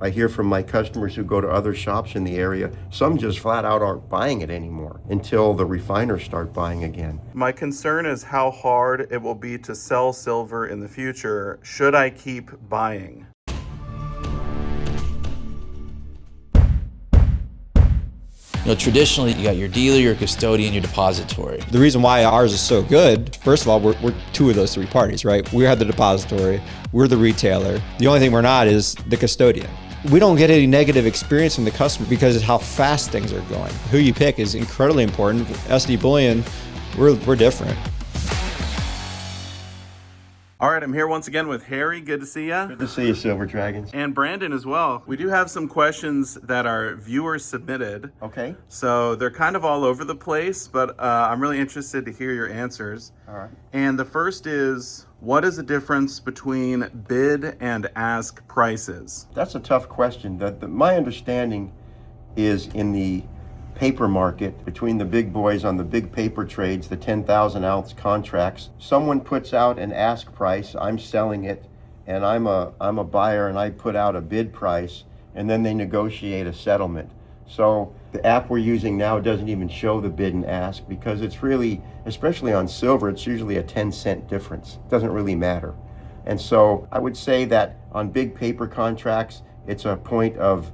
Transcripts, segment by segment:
I hear from my customers who go to other shops in the area, some just flat out aren't buying it anymore until the refiners start buying again. My concern is how hard it will be to sell silver in the future. Should I keep buying? Traditionally, you got your dealer, your custodian, your depository. The reason why ours is so good, first of all, we're two of those three parties, right? We are the depository, we're the retailer. The only thing we're not is the custodian. We don't get any negative experience from the customer because of how fast things are going. Who you pick is incredibly important. SD Bullion, we're different. All right, I'm here once again with Harry. Good to see you. Good to see you, Silver Dragons. And Brandon as well. We do have some questions that our viewers submitted. Okay. So they're kind of all over the place, but I'm really interested to hear your answers. All right. And the first is, what is the difference between bid and ask prices? That's a tough question. My understanding is in the paper market, between the big boys on the big paper trades, the 10,000 ounce contracts, someone puts out an ask price, I'm selling it, and I'm a buyer and I put out a bid price, and then they negotiate a settlement. So the app we're using now doesn't even show the bid and ask because it's really, especially on silver, it's usually a 10-cent difference. It doesn't really matter. And so I would say that on big paper contracts, it's a point of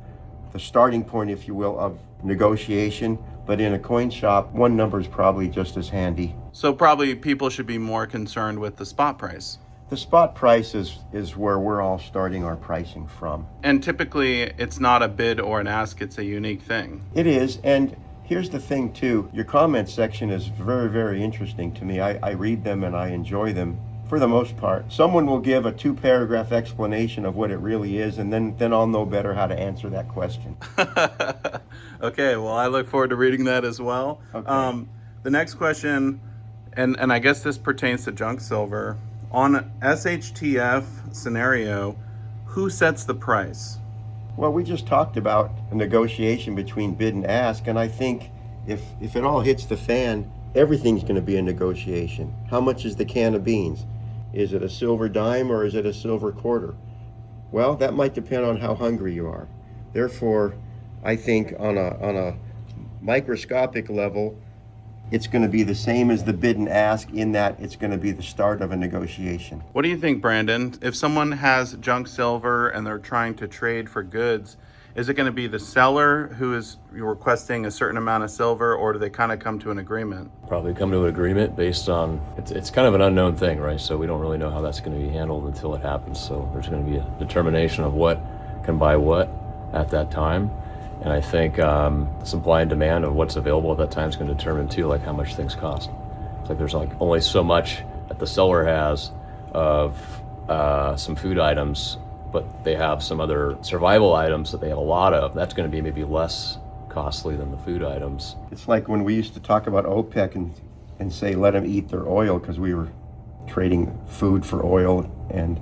the starting point, if you will, of negotiation, but in a coin shop, one number is probably just as handy. So probably people should be more concerned with the spot price. The spot price is where we're all starting our pricing from. And typically it's not a bid or an ask, it's a unique thing. It is, and here's the thing too, your comment section is very, very interesting to me. I read them and I enjoy them. For the most part, someone will give a 2-paragraph explanation of what it really is, and then I'll know better how to answer that question. Okay, well, I look forward to reading that as well. Okay. The next question, and I guess this pertains to junk silver. On SHTF scenario, who sets the price? Well, we just talked about a negotiation between bid and ask, and I think if it all hits the fan, everything's going to be a negotiation. How much is the can of beans? Is it a silver dime or is it a silver quarter? Well, that might depend on how hungry you are. Therefore, I think on a microscopic level, it's going to be the same as the bid and ask in that it's going to be the start of a negotiation. What do you think, Brandon? If someone has junk silver and they're trying to trade for goods, is it going to be the seller who is requesting a certain amount of silver, or do they kind of come to an agreement? Probably come to an agreement based on, it's kind of an unknown thing, right? So we don't really know how that's going to be handled until it happens. So there's going to be a determination of what can buy what at that time. And I think supply and demand of what's available at that time is going to determine too, like how much things cost. It's like there's like only so much that the seller has of some food items, but they have some other survival items that they have a lot of. That's going to be maybe less costly than the food items. It's like when we used to talk about OPEC and say let them eat their oil because we were trading food for oil. And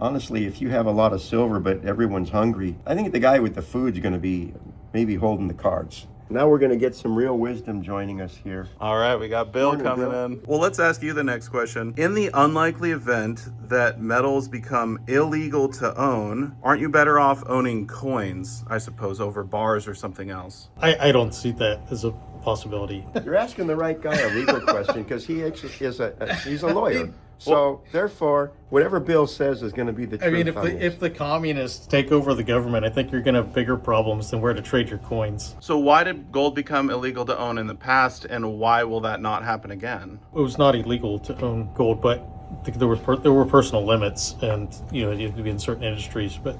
honestly, if you have a lot of silver but everyone's hungry, I think the guy with the food's going to be maybe holding the cards. Now we're going to get some real wisdom joining us here. All right, we got Bill coming in. Well, let's ask you the next question. In the unlikely event that metals become illegal to own, aren't you better off owning coins, I suppose, over bars or something else? I don't see that as a possibility. You're asking the right guy a legal question because he actually he's a lawyer. So therefore, whatever Bill says is going to be the truth. I mean, if the communists take over the government, I think you're going to have bigger problems than where to trade your coins. So why did gold become illegal to own in the past, and why will that not happen again? It was not illegal to own gold, but there were personal limits, and you had to be in certain industries. But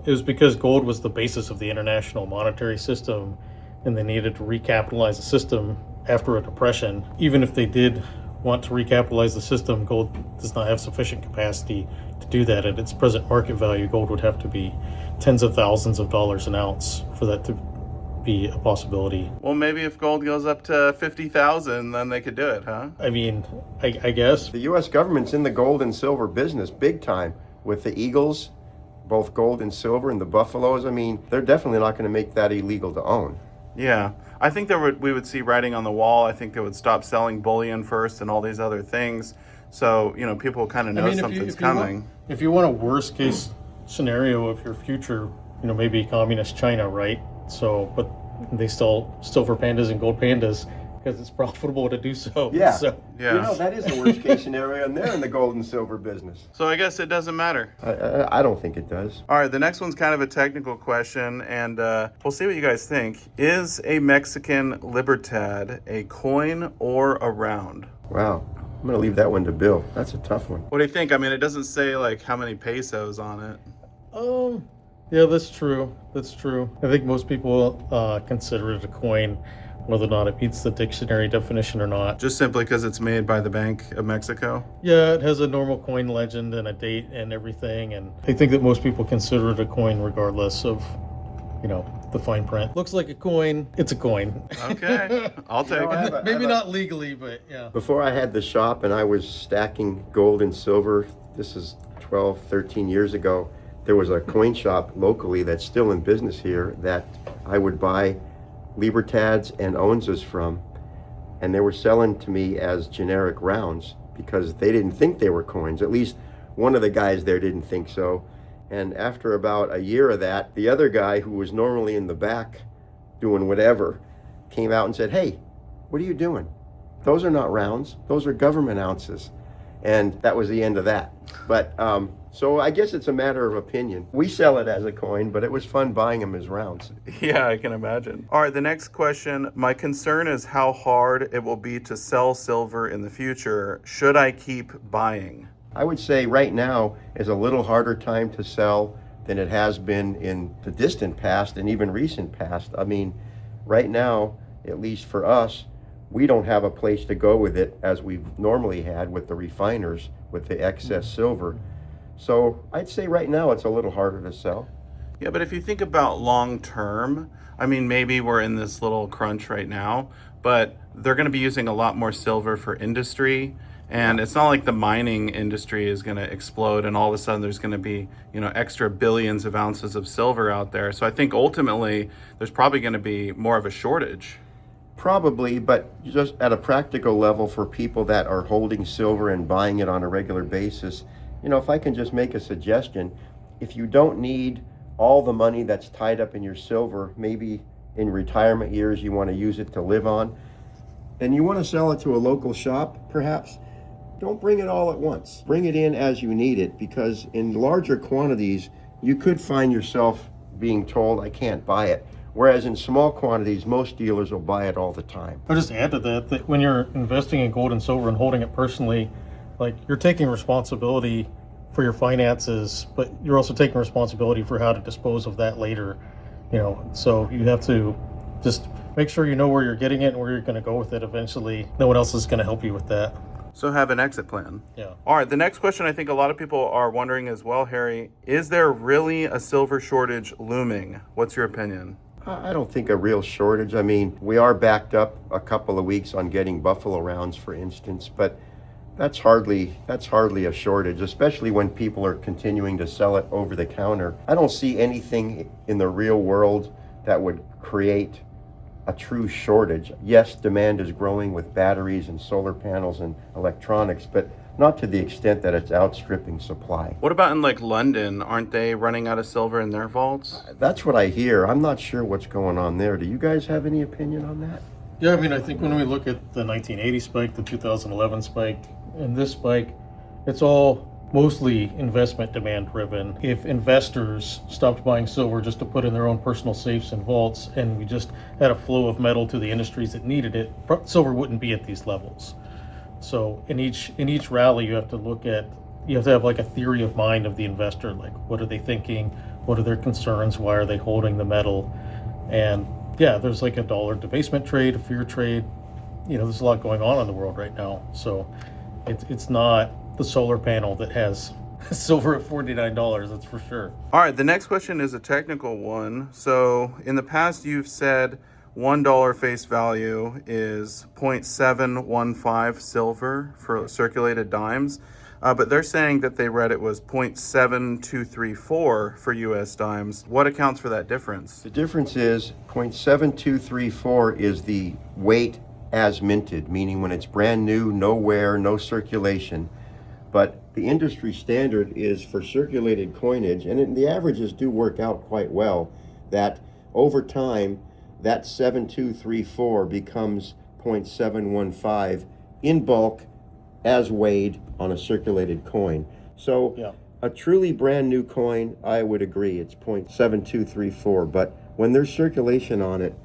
it was because gold was the basis of the international monetary system, and they needed to recapitalize the system after a depression. Even if they did want to recapitalize the system, gold does not have sufficient capacity to do that. At its present market value, gold would have to be tens of thousands of dollars an ounce for that to be a possibility. Well, maybe if gold goes up to 50,000, then they could do it, huh? I mean, I guess. The U.S. government's in the gold and silver business big time with the Eagles, both gold and silver, and the Buffaloes. I mean, they're definitely not going to make that illegal to own. Yeah, I think we would see writing on the wall. I think they would stop selling bullion first and all these other things. So, people kind of know something's coming. If you want a worst case scenario of your future, maybe communist China, right? So, but they still silver pandas and gold pandas because it's profitable to do so. Yeah. So, Yeah. That is the worst case scenario, and they're in the gold and silver business. So I guess it doesn't matter. I don't think it does. All right, the next one's kind of a technical question, and we'll see what you guys think. Is a Mexican Libertad a coin or a round? Wow. I'm going to leave that one to Bill. That's a tough one. What do you think? I mean, it doesn't say like how many pesos on it. yeah, that's true. That's true. I think most people consider it a coin, whether or not it meets the dictionary definition or not. Just simply because it's made by the Bank of Mexico? Yeah, it has a normal coin legend and a date and everything, and I think that most people consider it a coin regardless of, the fine print. Looks like a coin. It's a coin. Okay, I'll take it. Maybe not legally, but yeah. Before I had the shop and I was stacking gold and silver, this is 12, 13 years ago, there was a coin shop locally that's still in business here that I would buy Libertads and Onzas from, and they were selling to me as generic rounds because they didn't think they were coins. At least one of the guys there didn't think so. And after about a year of that, the other guy, who was normally in the back doing whatever, came out and said, "Hey, what are you doing? Those are not rounds, those are government ounces." And that was the end of that. But so I guess it's a matter of opinion. We sell it as a coin, but it was fun buying them as rounds. Yeah, I can imagine. All right, the next question. My concern is how hard it will be to sell silver in the future. Should I keep buying? I would say right now is a little harder time to sell than it has been in the distant past and even recent past. I mean, right now, at least for us, we don't have a place to go with it as we've normally had with the refiners with the excess silver. So I'd say right now it's a little harder to sell. Yeah, but if you think about long term, I mean, maybe we're in this little crunch right now, but they're going to be using a lot more silver for industry. And it's not like the mining industry is going to explode and all of a sudden there's going to be, extra billions of ounces of silver out there. So I think ultimately there's probably going to be more of a shortage. Probably, but just at a practical level for people that are holding silver and buying it on a regular basis, if I can just make a suggestion, if you don't need all the money that's tied up in your silver, maybe in retirement years you want to use it to live on, then you want to sell it to a local shop, perhaps. Don't bring it all at once. Bring it in as you need it, because in larger quantities, you could find yourself being told, "I can't buy it." Whereas in small quantities, most dealers will buy it all the time. I'll just add to that when you're investing in gold and silver and holding it personally, like, you're taking responsibility for your finances, but you're also taking responsibility for how to dispose of that later. So you have to just make sure you know where you're getting it and where you're going to go with it eventually. No one else is going to help you with that. So have an exit plan. Yeah. All right, the next question I think a lot of people are wondering as well, Harry, is there really a silver shortage looming? What's your opinion? I don't think a real shortage. I mean, we are backed up a couple of weeks on getting buffalo rounds, for instance, but that's hardly a shortage, especially when people are continuing to sell it over the counter. I don't see anything in the real world that would create a true shortage. Yes, demand is growing with batteries and solar panels and electronics, but not to the extent that it's outstripping supply. What about in like London? Aren't they running out of silver in their vaults? That's what I hear. I'm not sure what's going on there. Do you guys have any opinion on that? Yeah, I mean, I think when we look at the 1980 spike, the 2011 spike, and this spike, it's all mostly investment demand driven. If investors stopped buying silver just to put in their own personal safes and vaults, and we just had a flow of metal to the industries that needed it, silver wouldn't be at these levels. So in each rally, you have to have like a theory of mind of the investor, like what are they thinking, what are their concerns, why are they holding the metal, and yeah, there's like a dollar debasement trade, a fear trade. There's a lot going on in the world right now. So it's not the solar panel that has silver at $49, that's for sure. All right, the next question is a technical one. So in the past, you've said $1 face value is 0.715 silver for circulated dimes, but they're saying that they read it was 0.7234 for US dimes. What accounts for that difference? The difference is 0.7234 is the weight as minted, meaning when it's brand new, no wear, no circulation. But the industry standard is for circulated coinage, and the averages do work out quite well, that over time, that 7234 becomes 0.715 in bulk as weighed on a circulated coin. So Yeah. a truly brand new coin, I would agree, it's 0.7234, but when there's circulation on it,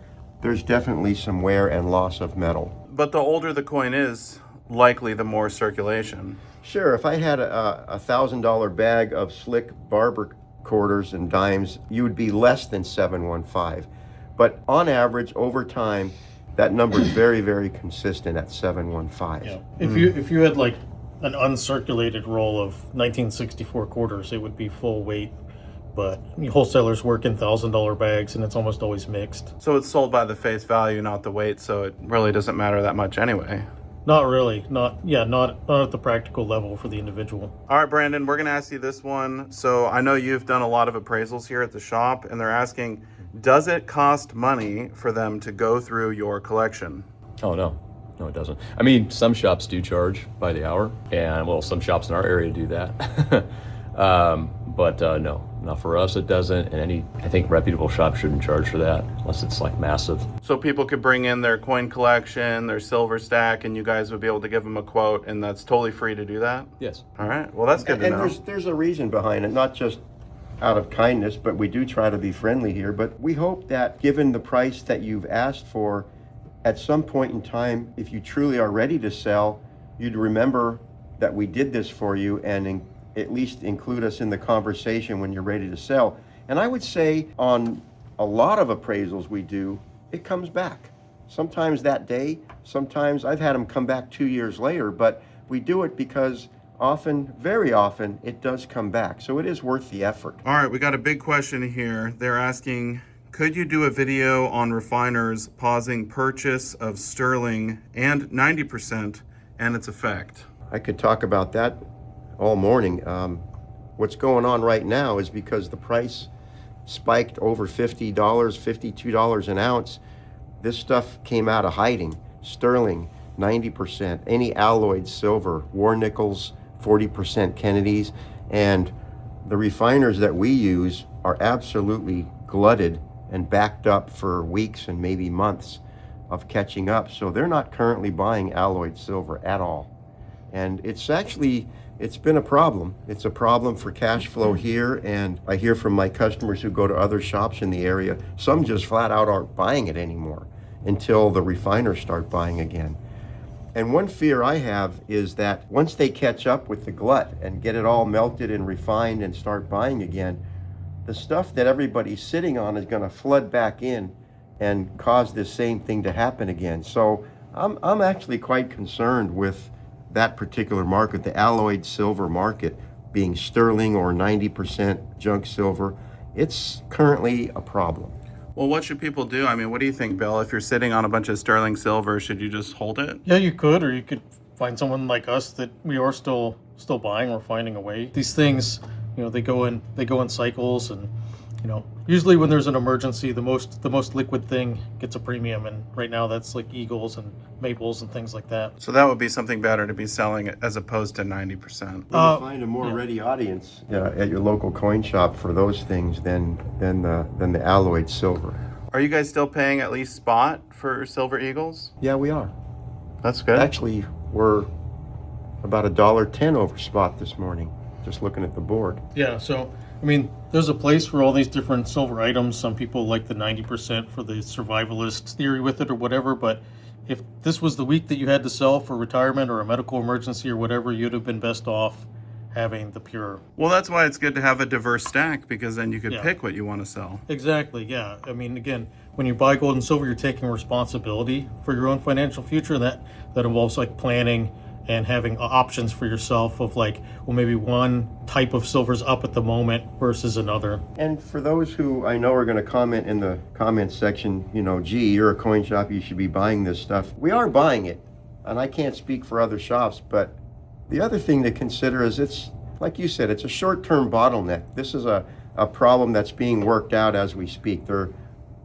there's definitely some wear and loss of metal. But the older the coin is, likely the more circulation. Sure, if I had a $1,000 bag of slick barber quarters and dimes, you would be less than 715. But on average, over time, that number is very, very consistent at 715. Yeah. If you had like an uncirculated roll of 1964 quarters, it would be full weight. But I mean, wholesalers work in $1,000 bags, and it's almost always mixed. So it's sold by the face value, not the weight, so it really doesn't matter that much anyway. Not really. Not at the practical level for the individual. All right, Brandon, we're going to ask you this one. So I know you've done a lot of appraisals here at the shop, and they're asking, does it cost money for them to go through your collection? Oh, no. No, it doesn't. I mean, some shops do charge by the hour, and well, some shops in our area do that. But no, not for us, it doesn't. And I think reputable shops shouldn't charge for that unless it's like massive. So people could bring in their coin collection, their silver stack, and you guys would be able to give them a quote, and that's totally free to do that? Yes. All right, well, that's good to know. And there's a reason behind it, not just out of kindness, but we do try to be friendly here. But we hope that given the price that you've asked for, at some point in time, if you truly are ready to sell, you'd remember that we did this for you and at least include us in the conversation when you're ready to sell. And I would say on a lot of appraisals we do, it comes back. Sometimes that day, sometimes I've had them come back 2 years later, but we do it because often, very often, it does come back. So it is worth the effort. All right, we got a big question here. They're asking, could you do a video on refiners pausing purchase of sterling and 90% and its effect? I could talk about that all morning. What's going on right now is because the price spiked over $50, $52 an ounce, this stuff came out of hiding. Sterling, 90%, any alloyed silver, war nickels, 40% Kennedys, and the refiners that we use are absolutely glutted and backed up for weeks and maybe months of catching up. So they're not currently buying alloyed silver at all. And it's been a problem. It's a problem for cash flow here, and I hear from my customers who go to other shops in the area, some just flat out aren't buying it anymore until the refiners start buying again. And one fear I have is that once they catch up with the glut and get it all melted and refined and start buying again, the stuff that everybody's sitting on is going to flood back in and cause this same thing to happen again. So I'm actually quite concerned with that particular market, the alloyed silver market, being sterling or 90% junk silver. It's currently a problem. Well, what should people do? I mean, what do you think, Bill? If you're sitting on a bunch of sterling silver, should you just hold it? Yeah, you could, or you could find someone like us that we are still buying or finding a way. These things, they go in cycles, and usually when there's an emergency, the most liquid thing gets a premium, and right now that's like eagles and maples and things like that. So that would be something better to be selling it as opposed to 90%. Well, you find a more ready audience at your local coin shop for those things than the alloyed silver. Are you guys still paying at least spot for silver eagles? Yeah, we are. That's good. Actually, we're about $1.10 over spot this morning, just looking at the board. Yeah, so there's a place for all these different silver items. Some people like the 90% for the survivalist theory with it or whatever, but if this was the week that you had to sell for retirement or a medical emergency or whatever, you'd have been best off having the pure. Well, that's why it's good to have a diverse stack, because then you could pick what you want to sell. Exactly, yeah. Again, when you buy gold and silver, you're taking responsibility for your own financial future. That involves like planning and having options for yourself of like, well, maybe one type of silver's up at the moment versus another. And for those who I know are going to comment in the comments section, gee, you're a coin shop, you should be buying this stuff. We are buying it, and I can't speak for other shops, but the other thing to consider is it's, like you said, it's a short-term bottleneck. This is a problem that's being worked out as we speak. The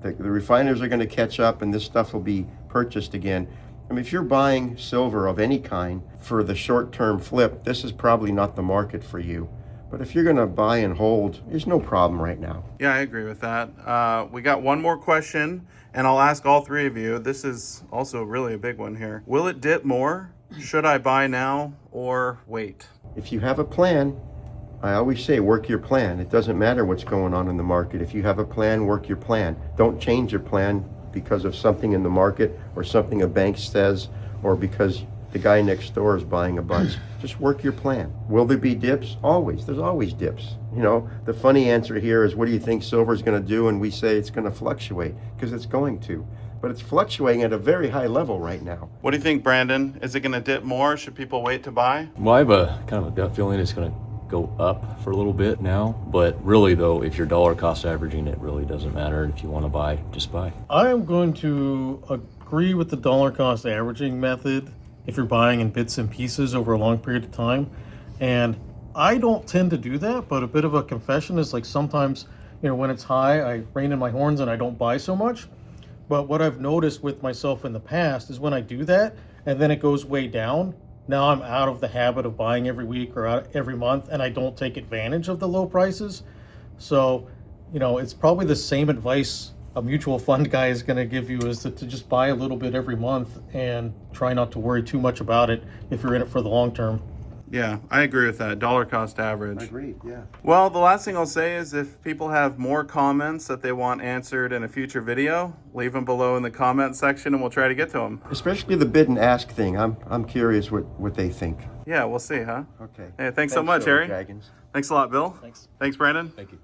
refiners are going to catch up, and this stuff will be purchased again. I mean, if you're buying silver of any kind for the short-term flip, this is probably not the market for you. But if you're going to buy and hold, there's no problem right now. Yeah, I agree with that. We got one more question, and I'll ask all three of you. This is also really a big one here. Will it dip more? Should I buy now or wait? If you have a plan, I always say work your plan. It doesn't matter what's going on in the market. If you have a plan, work your plan. Don't change your plan because of something in the market or something a bank says or because the guy next door is buying a bunch. Just work your plan. Will there be dips? Always. There's always dips. You know, the funny answer here is, what do you think silver is going to do? And we say it's going to fluctuate, because it's going to. But it's fluctuating at a very high level right now. What do you think, Brandon? Is it going to dip more? Should people wait to buy? Well, I have a kind of a gut feeling it's going to go up for a little bit now. But really, though, if you're dollar cost averaging, it really doesn't matter. If you want to buy, just buy. I am going to agree with the dollar cost averaging method if you're buying in bits and pieces over a long period of time. And I don't tend to do that, but a bit of a confession is, like, sometimes, you know, when it's high, I rein in my horns and I don't buy so much. But what I've noticed with myself in the past is when I do that and then it goes way down, now I'm out of the habit of buying every week or every month, and I don't take advantage of the low prices. So, you know, it's probably the same advice a mutual fund guy is going to give you, is to just buy a little bit every month and try not to worry too much about it if you're in it for the long term. Yeah, I agree with that. Dollar cost average. Agreed, yeah. Well, the last thing I'll say is, if people have more comments that they want answered in a future video, leave them below in the comment section and we'll try to get to them. Especially the bid and ask thing. I'm curious what they think. Yeah, we'll see, huh? Okay. Hey, thanks so much, Silver Harry. Dragons. Thanks a lot, Bill. Thanks. Thanks, Brandon. Thank you.